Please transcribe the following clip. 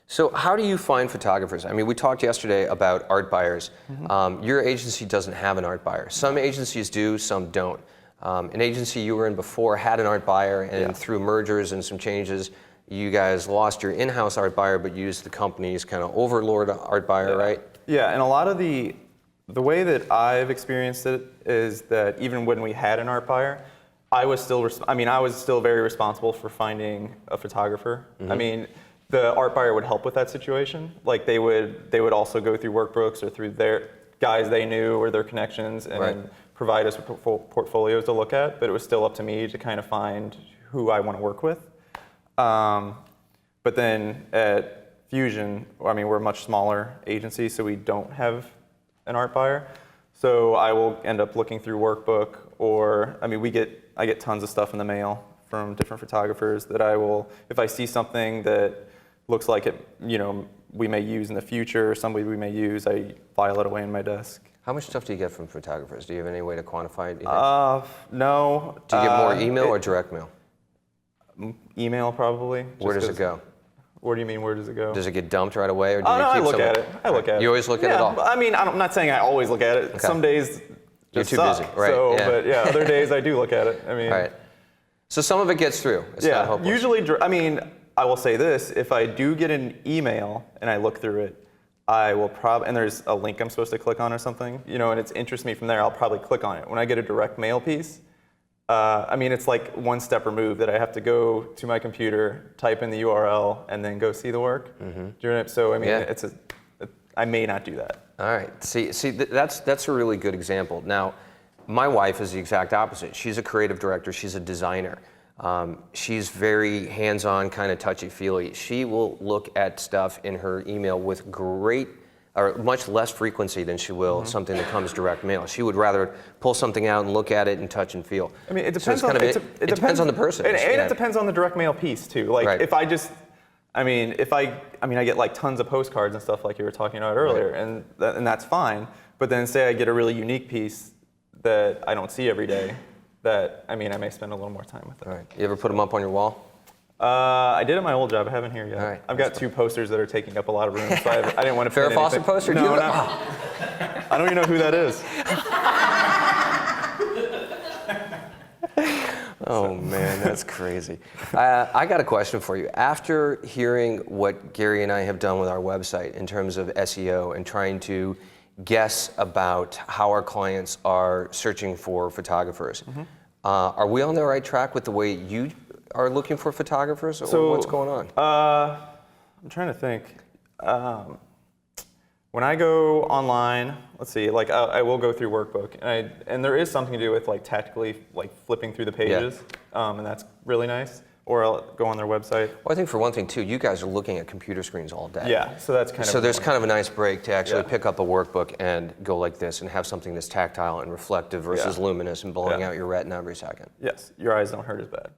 So how do you find photographers? I mean, we talked yesterday about art buyers. Your agency doesn't have an art buyer. Some agencies do, some don't. An agency you were in before had an art buyer, and through mergers and some changes, you guys lost your in-house art buyer, but used the company's kind of overlord art buyer, right? Yeah, and a lot of the way that I've experienced it is that even when we had an art buyer, I was still very responsible for finding a photographer. I mean, the art buyer would help with that situation. Like they would also go through workbooks or through their guys they knew or their connections and provide us with portfolios to look at, but it was still up to me to kind of find who I want to work with. But then at Fusion, I mean, we're a much smaller agency, so we don't have an art buyer. So I will end up looking through workbook, or I mean, I get tons of stuff in the mail from different photographers that I will, if I see something that looks like it, we may use in the future, or somebody we may use, I file it away in my desk. How much stuff do you get from photographers? Do you have any way to quantify it? No. Do you get more email or direct mail? Email, probably. Where does it go? What do you mean, where does it go? Does it get dumped right away, or do no, you keep I look some? at it. I look at it. You always look at it all? I mean, I'm not saying I always look at it. Okay. Some days You're too busy, right? So, but yeah, other days I do look at it. I mean, right. So some of it gets through. It's not hopeless. Usually, I mean, I will say this: if I do get an email and I look through it, I will probably, and there's a link I'm supposed to click on or something, and it interests me from there, I'll probably click on it. When I get a direct mail piece, I mean, it's like one step removed that I have to go to my computer, type in the URL, and then go see the work. So I mean, I may not do that. All right. See, that's a really good example. Now, my wife is the exact opposite. She's a creative director. She's a designer. She's very hands-on, kind of touchy-feely. She will look at stuff in her email with much less frequency than she will something that comes direct mail. She would rather pull something out and look at it and touch and feel. I mean, it depends it depends on the person. And it depends on the direct mail piece too. Like if I just, I get like tons of postcards and stuff like you were talking about earlier, and that's fine. But then say I get a really unique piece that I don't see every day, that I may spend a little more time with it. All right. You ever put them up on your wall? I did at my old job. I haven't here yet. All right. I've got 2 posters that are taking up a lot of room, so I didn't want to put Farrah Fawcett anything. poster? No, I don't even know who that is. Oh man, that's crazy. I got a question for you. After hearing what Gary and I have done with our website in terms of SEO and trying to guess about how our clients are searching for photographers, are we on the right track with the way you are looking for photographers, or what's going on? I'm trying to think. When I go online, let's see, like I will go through workbook, and there is something to do with like tactically like flipping through the pages, and that's really nice. Or I'll go on their website. Well, I think for one thing too, you guys are looking at computer screens all day. Yeah, so that's kind of. So there's kind of a nice break to actually pick up a workbook and go like this and have something that's tactile and reflective versus luminous and blowing out your retina every second. Yes, your eyes don't hurt as bad.